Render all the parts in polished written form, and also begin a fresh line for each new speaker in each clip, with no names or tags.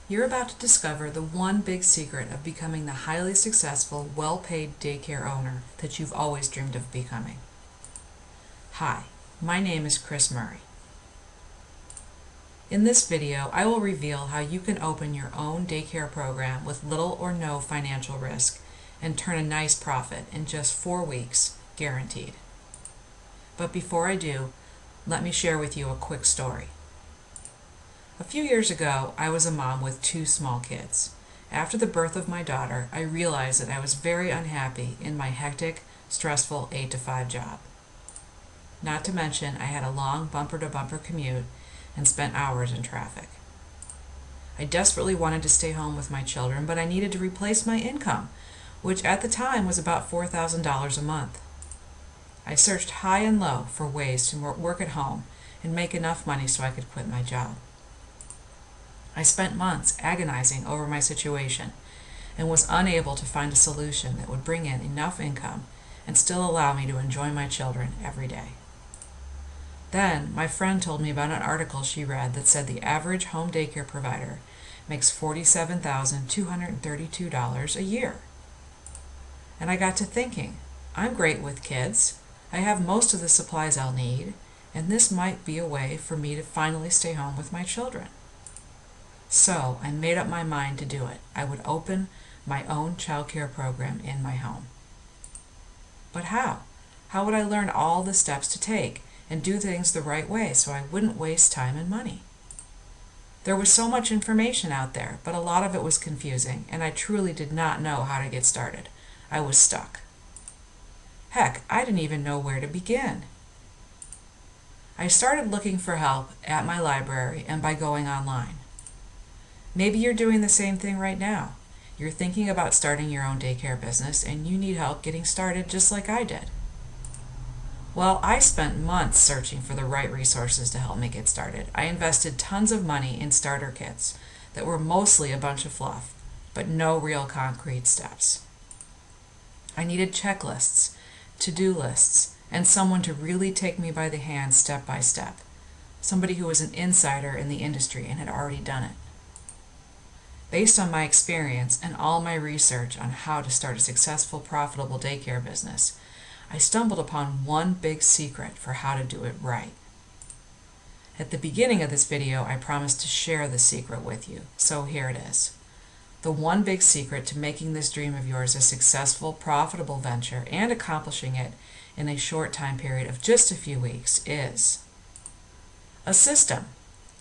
You're about to discover the one big secret of becoming the highly successful, well-paid daycare owner that you've always dreamed of becoming. Hi, my name is Chris Murray. In this video, I will reveal how you can open your own daycare program with little or no financial risk and turn a nice profit in just 4 weeks, guaranteed. But before I do, let me share with you a quick story. A few years ago, I was a mom with 2 small kids. After the birth of my daughter, I realized that I was very unhappy in my hectic, stressful 8 to 5 job. Not to mention, I had a long bumper-to-bumper commute and spent hours in traffic. I desperately wanted to stay home with my children, but I needed to replace my income, which at the time was about $4,000 a month. I searched high and low for ways to work at home and make enough money so I could quit my job. I spent months agonizing over my situation and was unable to find a solution that would bring in enough income and still allow me to enjoy my children every day. Then, my friend told me about an article she read that said the average home daycare provider makes $47,232 a year. And I got to thinking, I'm great with kids, I have most of the supplies I'll need, and this might be a way for me to finally stay home with my children. So I made up my mind to do it. I would open my own childcare program in my home. But how? How would I learn all the steps to take and do things the right way so I wouldn't waste time and money? There was so much information out there, but a lot of it was confusing, and I truly did not know how to get started. I was stuck. Heck, I didn't even know where to begin. I started looking for help at my library and by going online. Maybe you're doing the same thing right now. You're thinking about starting your own daycare business and you need help getting started just like I did. Well, I spent months searching for the right resources to help me get started. I invested tons of money in starter kits that were mostly a bunch of fluff, but no real concrete steps. I needed checklists, to-do lists, and someone to really take me by the hand step by step. Somebody who was an insider in the industry and had already done it. Based on my experience and all my research on how to start a successful, profitable daycare business, I stumbled upon one big secret for how to do it right. At the beginning of this video, I promised to share the secret with you, so here it is. The one big secret to making this dream of yours a successful, profitable venture and accomplishing it in a short time period of just a few weeks is a system.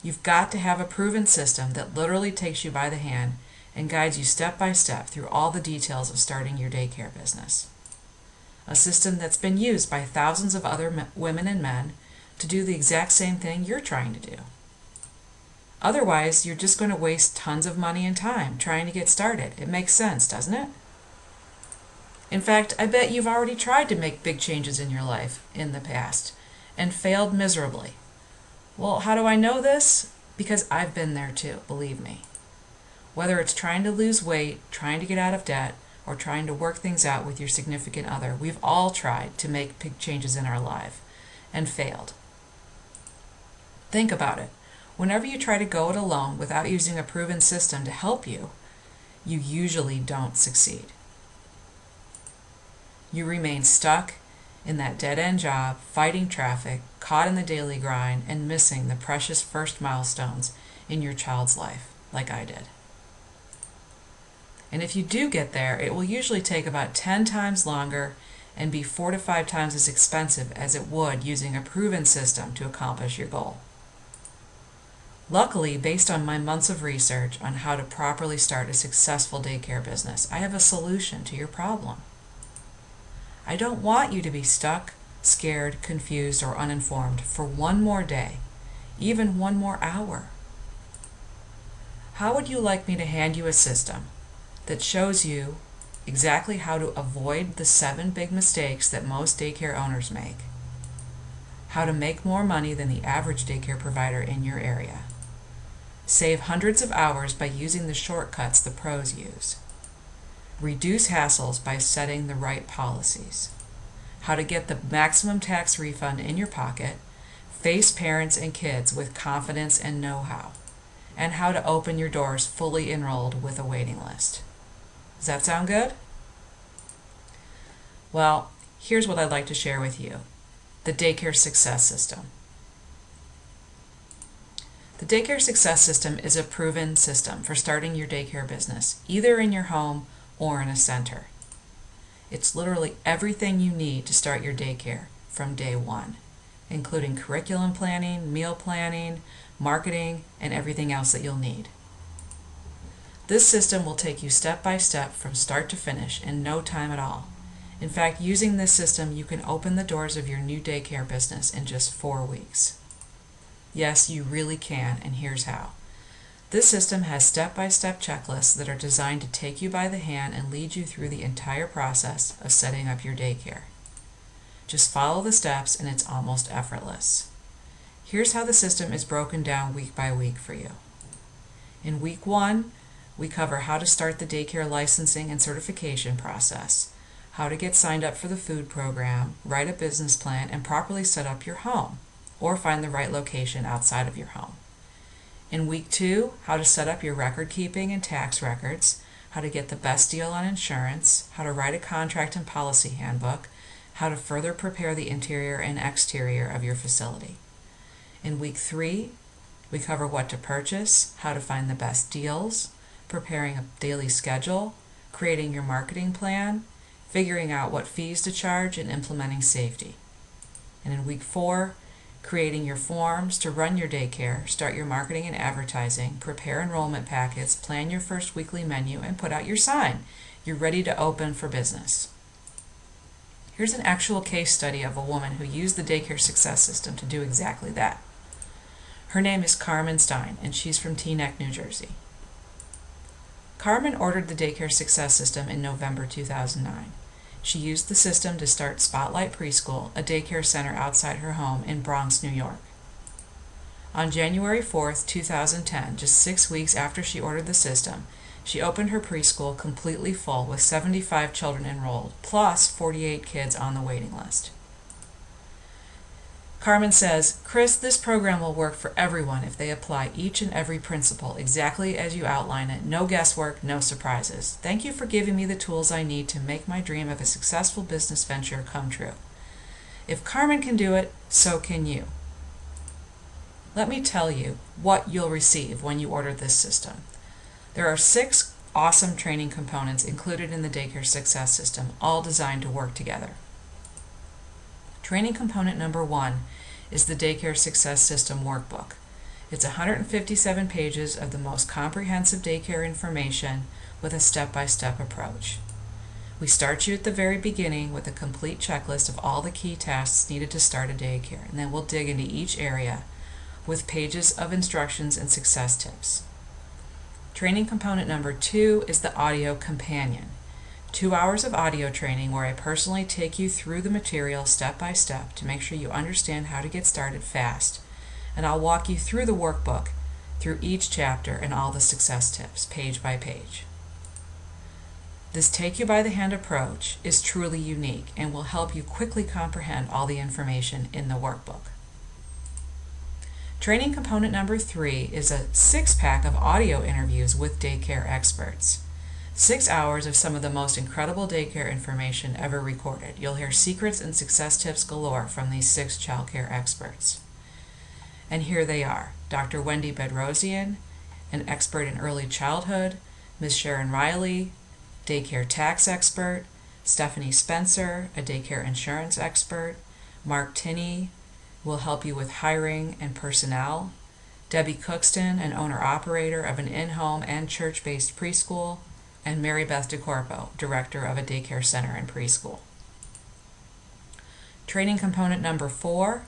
You've got to have a proven system that literally takes you by the hand and guides you step by step through all the details of starting your daycare business. A system that's been used by thousands of other women and men to do the exact same thing you're trying to do. Otherwise, you're just going to waste tons of money and time trying to get started. It makes sense, doesn't it? In fact, I bet you've already tried to make big changes in your life in the past and failed miserably. Well, how do I know this? Because I've been there too, believe me. Whether it's trying to lose weight, trying to get out of debt, or trying to work things out with your significant other, we've all tried to make big changes in our life and failed. Think about it. Whenever you try to go it alone without using a proven system to help you, you usually don't succeed. You remain stuck in that dead-end job, fighting traffic, caught in the daily grind, and missing the precious first milestones in your child's life, like I did. And if you do get there, it will usually take about 10 times longer and be 4 to 5 times as expensive as it would using a proven system to accomplish your goal. Luckily, based on my months of research on how to properly start a successful daycare business, I have a solution to your problem. I don't want you to be stuck, scared, confused, or uninformed for one more day, even one more hour. How would you like me to hand you a system that shows you exactly how to avoid the 7 big mistakes that most daycare owners make? How to make more money than the average daycare provider in your area. Save hundreds of hours by using the shortcuts the pros use. Reduce hassles by setting the right policies. How to get the maximum tax refund in your pocket. Face parents and kids with confidence and know-how. and how to open your doors fully enrolled with a waiting list. Does that sound good? Well, here's what I'd like to share with you: the Daycare Success System. The Daycare Success System is a proven system for starting your daycare business, either in your home or in a center. It's literally everything you need to start your daycare from day one, including curriculum planning, meal planning, marketing, and everything else that you'll need. This system will take you step by step from start to finish in no time at all. In fact, using this system, you can open the doors of your new daycare business in just 4 weeks. Yes, you really can, and here's how. This system has step-by-step checklists that are designed to take you by the hand and lead you through the entire process of setting up your daycare. Just follow the steps and it's almost effortless. Here's how the system is broken down week by week for you. In week 1, we cover how to start the daycare licensing and certification process, how to get signed up for the food program, write a business plan, and properly set up your home, or find the right location outside of your home. In week 2, how to set up your record keeping and tax records, how to get the best deal on insurance, how to write a contract and policy handbook, how to further prepare the interior and exterior of your facility. In week 3, we cover what to purchase, how to find the best deals, preparing a daily schedule, creating your marketing plan, figuring out what fees to charge, and implementing safety. And in week 4, creating your forms to run your daycare, start your marketing and advertising, prepare enrollment packets, plan your first weekly menu, and put out your sign. You're ready to open for business. Here's an actual case study of a woman who used the Daycare Success System to do exactly that. Her name is Carmen Stein, and she's from Teaneck, New Jersey. Carmen ordered the Daycare Success System in November 2009. She used the system to start Spotlight Preschool, a daycare center outside her home in Bronx, New York. On January 4th, 2010, just 6 weeks after she ordered the system, she opened her preschool completely full with 75 children enrolled, plus 48 kids on the waiting list. Carmen says, "Chris, this program will work for everyone if they apply each and every principle exactly as you outline it. No guesswork, no surprises. Thank you for giving me the tools I need to make my dream of a successful business venture come true. If Carmen can do it, so can you." Let me tell you what you'll receive when you order this system. There are 6 awesome training components included in the Daycare Success System, all designed to work together. Training component number 1 is the Daycare Success System Workbook. It's 157 pages of the most comprehensive daycare information with a step-by-step approach. We start you at the very beginning with a complete checklist of all the key tasks needed to start a daycare, and then we'll dig into each area with pages of instructions and success tips. Training component number 2 is the Audio Companion. 2 hours of audio training where I personally take you through the material step by step to make sure you understand how to get started fast. And I'll walk you through the workbook, through each chapter and all the success tips, page by page. This take-you-by-the-hand approach is truly unique and will help you quickly comprehend all the information in the workbook. Training component number 3 is a 6-pack of audio interviews with daycare experts. 6 hours of some of the most incredible daycare information ever recorded. You'll hear secrets and success tips galore from these 6 childcare experts. And here they are: Dr. Wendy Bedrosian, an expert in early childhood; Ms. Sharon Riley, daycare tax expert; Stephanie Spencer, a daycare insurance expert; Mark Tinney will help you with hiring and personnel; Debbie Cookston, an owner-operator of an in-home and church-based preschool; and Mary Beth DeCorpo, director of a daycare center and preschool. Training component number 4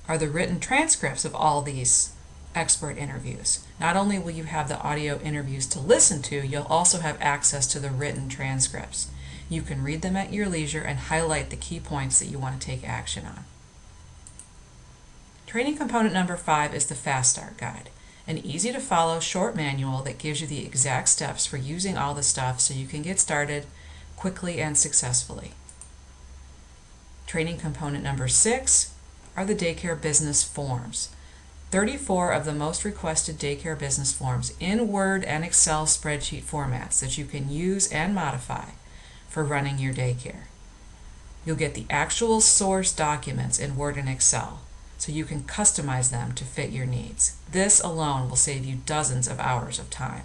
are the written transcripts of all these expert interviews. Not only will you have the audio interviews to listen to, you'll also have access to the written transcripts. You can read them at your leisure and highlight the key points that you want to take action on. Training component number 5 is the Fast Start Guide, an easy-to-follow short manual that gives you the exact steps for using all the stuff so you can get started quickly and successfully. Training component number 6 are the daycare business forms. 34 of the most requested daycare business forms in Word and Excel spreadsheet formats that you can use and modify for running your daycare. You'll get the actual source documents in Word and Excel, so you can customize them to fit your needs. This alone will save you dozens of hours of time.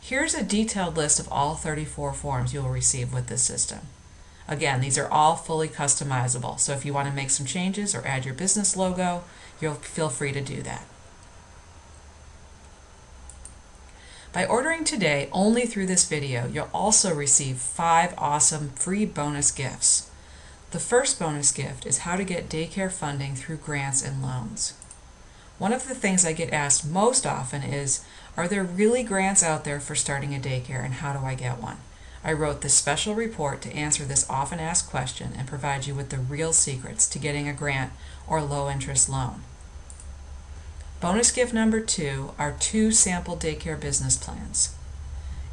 Here's a detailed list of all 34 forms you'll receive with this system. Again, these are all fully customizable, so if you want to make some changes or add your business logo, you'll feel free to do that. By ordering today only through this video, you'll also receive 5 awesome free bonus gifts. The first bonus gift is how to get daycare funding through grants and loans. One of the things I get asked most often is, are there really grants out there for starting a daycare, and how do I get one? I wrote this special report to answer this often asked question and provide you with the real secrets to getting a grant or low-interest loan. Bonus gift number 2 are 2 sample daycare business plans.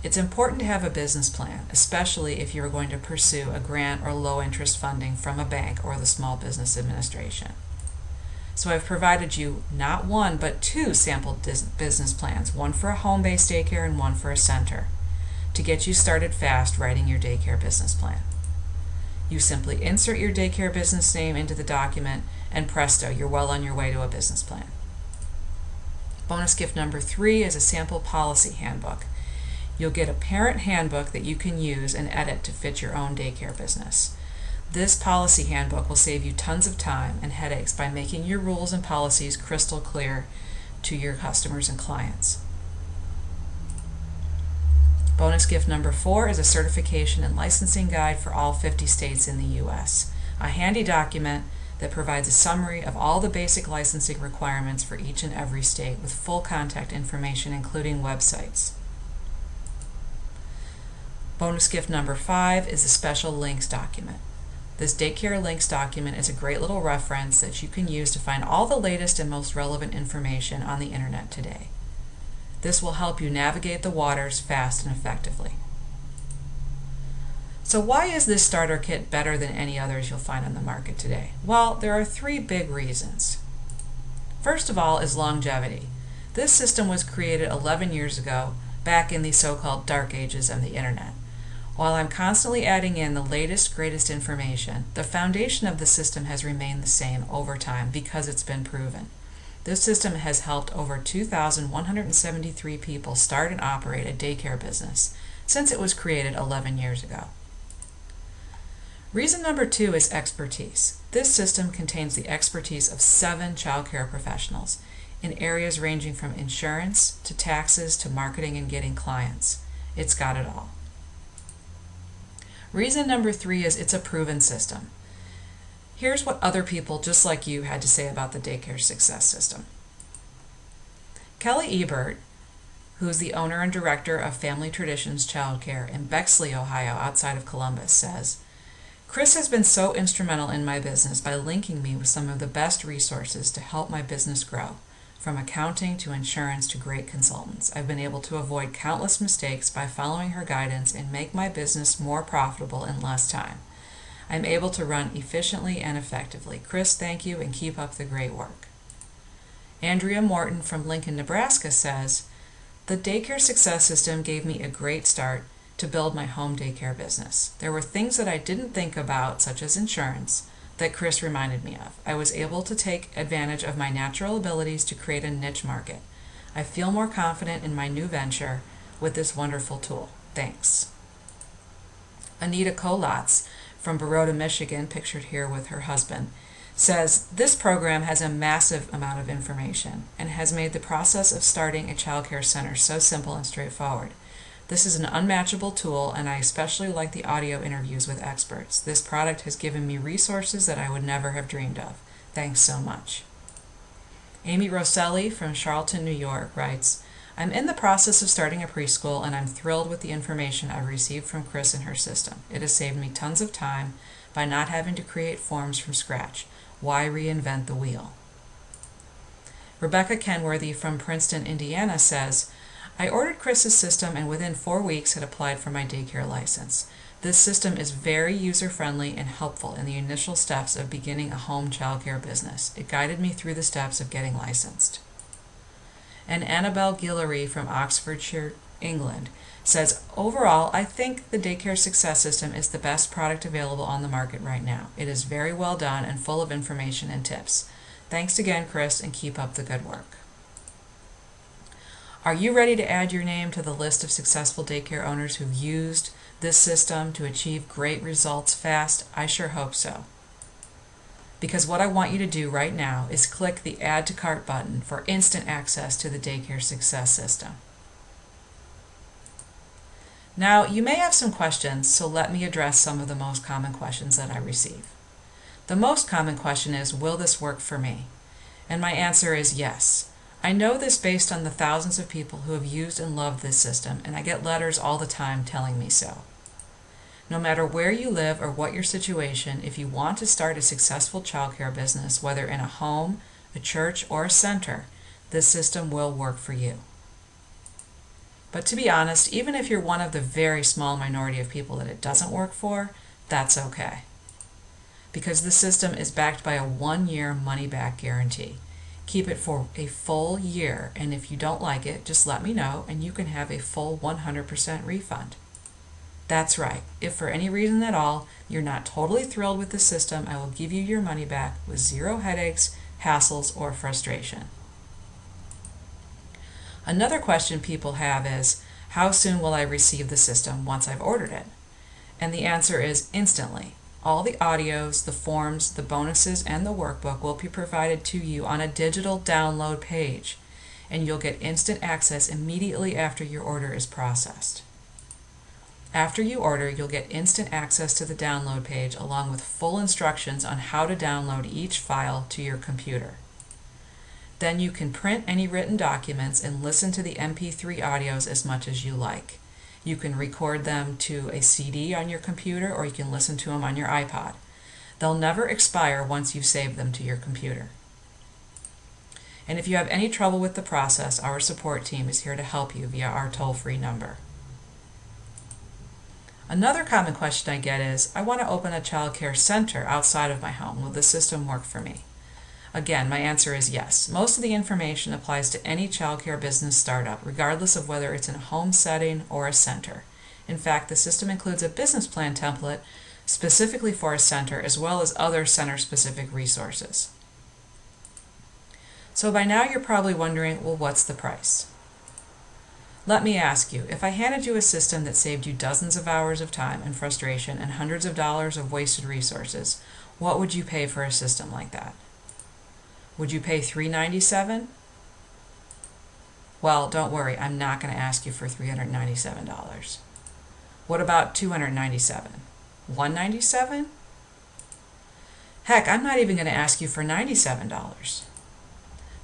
It's important to have a business plan, especially if you're going to pursue a grant or low-interest funding from a bank or the Small Business Administration. So I've provided you not 1 but 2 sample business plans, one for a home-based daycare and one for a center, to get you started fast writing your daycare business plan. You simply insert your daycare business name into the document, and presto, you're well on your way to a business plan. Bonus gift number 3 is a sample policy handbook. You'll get a parent handbook that you can use and edit to fit your own daycare business. This policy handbook will save you tons of time and headaches by making your rules and policies crystal clear to your customers and clients. Bonus gift number 4 is a certification and licensing guide for all 50 states in the U.S. A handy document that provides a summary of all the basic licensing requirements for each and every state with full contact information, including websites. Bonus gift number 5 is a special links document. This Daycare links document is a great little reference that you can use to find all the latest and most relevant information on the internet today. This will help you navigate the waters fast and effectively. So why is this starter kit better than any others you'll find on the market today? Well, there are 3 big reasons. First of all is longevity. This system was created 11 years ago, back in the so-called dark ages of the internet. While I'm constantly adding in the latest, greatest information, the foundation of the system has remained the same over time because it's been proven. This system has helped over 2,173 people start and operate a daycare business since it was created 11 years ago. Reason number 2 is expertise. This system contains the expertise of 7 child care professionals in areas ranging from insurance to taxes to marketing and getting clients. It's got it all. Reason number 3 is it's a proven system. Here's what other people just like you had to say about the Daycare Success System. Kelly Ebert, who is the owner and director of Family Traditions Childcare in Bexley, Ohio, outside of Columbus, says, "Chris has been so instrumental in my business by linking me with some of the best resources to help my business grow. From accounting to insurance to great consultants, I've been able to avoid countless mistakes by following her guidance and make my business more profitable in less time. I'm able to run efficiently and effectively. Chris, thank you and keep up the great work." Andrea Morton from Lincoln, Nebraska says, "The Daycare Success System gave me a great start to build my home daycare business. There were things that I didn't think about, such as insurance, that Chris reminded me of. I was able to take advantage of my natural abilities to create a niche market. I feel more confident in my new venture with this wonderful tool. Thanks." Anita Kolatz from Baroda, Michigan, pictured here with her husband, says, "This program has a massive amount of information and has made the process of starting a child care center so simple and straightforward. This is an unmatchable tool, and I especially like the audio interviews with experts. This product has given me resources that I would never have dreamed of. Thanks so much." Amy Rosselli from Charlton, New York writes, "I'm in the process of starting a preschool, and I'm thrilled with the information I've received from Chris and her system. It has saved me tons of time by not having to create forms from scratch. Why reinvent the wheel?" Rebecca Kenworthy from Princeton, Indiana says, "I ordered Chris's system and within 4 weeks had applied for my daycare license. This system is very user-friendly and helpful in the initial steps of beginning a home childcare business. It guided me through the steps of getting licensed." And Annabelle Guillory from Oxfordshire, England, says, overall, I think the Daycare Success System is the best product available on the market right now. It is very well done and full of information and tips. Thanks again, Chris, and keep up the good work. Are you ready to add your name to the list of successful daycare owners who've used this system to achieve great results fast? I sure hope so. Because what I want you to do right now is click the Add to Cart button for instant access to the Daycare Success System. Now, you may have some questions, so let me address some of the most common questions that I receive. The most common question is, will this work for me? And my answer is yes. I know this based on the thousands of people who have used and loved this system, and I get letters all the time telling me so. No matter where you live or what your situation, if you want to start a successful childcare business, whether in a home, a church, or a center, this system will work for you. But to be honest, even if you're one of the very small minority of people that it doesn't work for, that's okay. Because the system is backed by a 1-year money-back guarantee. Keep it for a full year, and if you don't like it, just let me know and you can have a full 100% refund. That's right. If for any reason at all you're not totally thrilled with the system, I will give you your money back with zero headaches, hassles, or frustration. Another question people have is, how soon will I receive the system once I've ordered it? And the answer is instantly. All the audios, the forms, the bonuses, and the workbook will be provided to you on a digital download page, and you'll get instant access immediately after your order is processed. After you order, you'll get instant access to the download page along with full instructions on how to download each file to your computer. Then you can print any written documents and listen to the MP3 audios as much as you like. You can record them to a CD on your computer, or you can listen to them on your iPod. They'll never expire once you've saved them to your computer. And if you have any trouble with the process, our support team is here to help you via our toll-free number. Another common question I get is, I want to open a child care center outside of my home. Will the system work for me? Again, my answer is yes. Most of the information applies to any childcare business startup, regardless of whether it's in a home setting or a center. In fact, the system includes a business plan template specifically for a center, as well as other center-specific resources. So by now you're probably wondering, well, what's the price? Let me ask you, if I handed you a system that saved you dozens of hours of time and frustration and hundreds of dollars of wasted resources, what would you pay for a system like that? Would you pay $397? Well, don't worry, I'm not going to ask you for $397. What about $297? $197? Heck, I'm not even going to ask you for $97.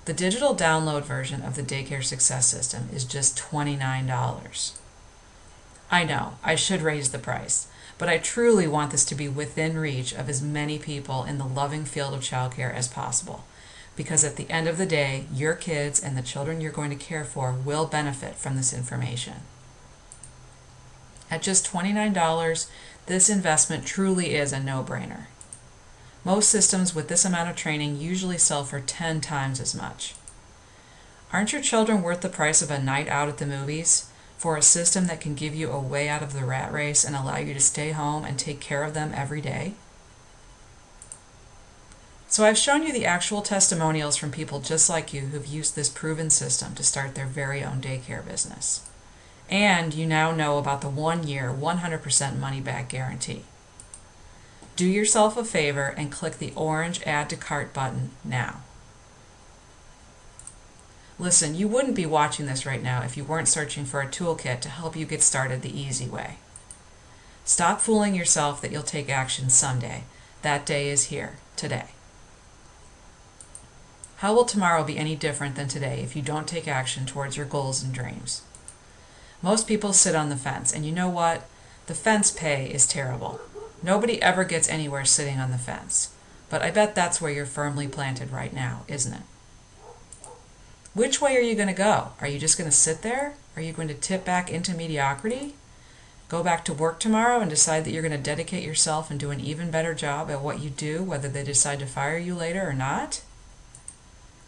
The digital download version of the Daycare Success System is just $29. I know, I should raise the price, but I truly want this to be within reach of as many people in the loving field of childcare as possible. Because at the end of the day, your kids and the children you're going to care for will benefit from this information. At just $29, this investment truly is a no-brainer. Most systems with this amount of training usually sell for 10 times as much. Aren't your children worth the price of a night out at the movies for a system that can give you a way out of the rat race and allow you to stay home and take care of them every day? So I've shown you the actual testimonials from people just like you who've used this proven system to start their very own daycare business. And you now know about the 1-year, 100% money-back guarantee. Do yourself a favor and click the orange Add to Cart button now. Listen, you wouldn't be watching this right now if you weren't searching for a toolkit to help you get started the easy way. Stop fooling yourself that you'll take action someday. That day is here, today. How will tomorrow be any different than today if you don't take action towards your goals and dreams? Most people sit on the fence, and you know what? The fence pay is terrible. Nobody ever gets anywhere sitting on the fence. But I bet that's where you're firmly planted right now, isn't it? Which way are you going to go? Are you just going to sit there? Are you going to tip back into mediocrity? Go back to work tomorrow and decide that you're going to dedicate yourself and do an even better job at what you do, whether they decide to fire you later or not?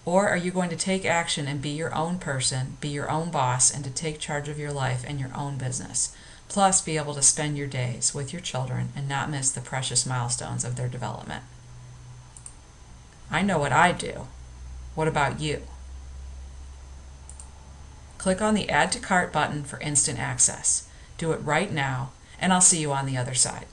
Or are you going to take action and be your own person, be your own boss, and to take charge of your life and your own business? Plus, be able to spend your days with your children and not miss the precious milestones of their development. I know what I'd do. What about you? Click on the Add to Cart button for instant access. Do it right now, and I'll see you on the other side.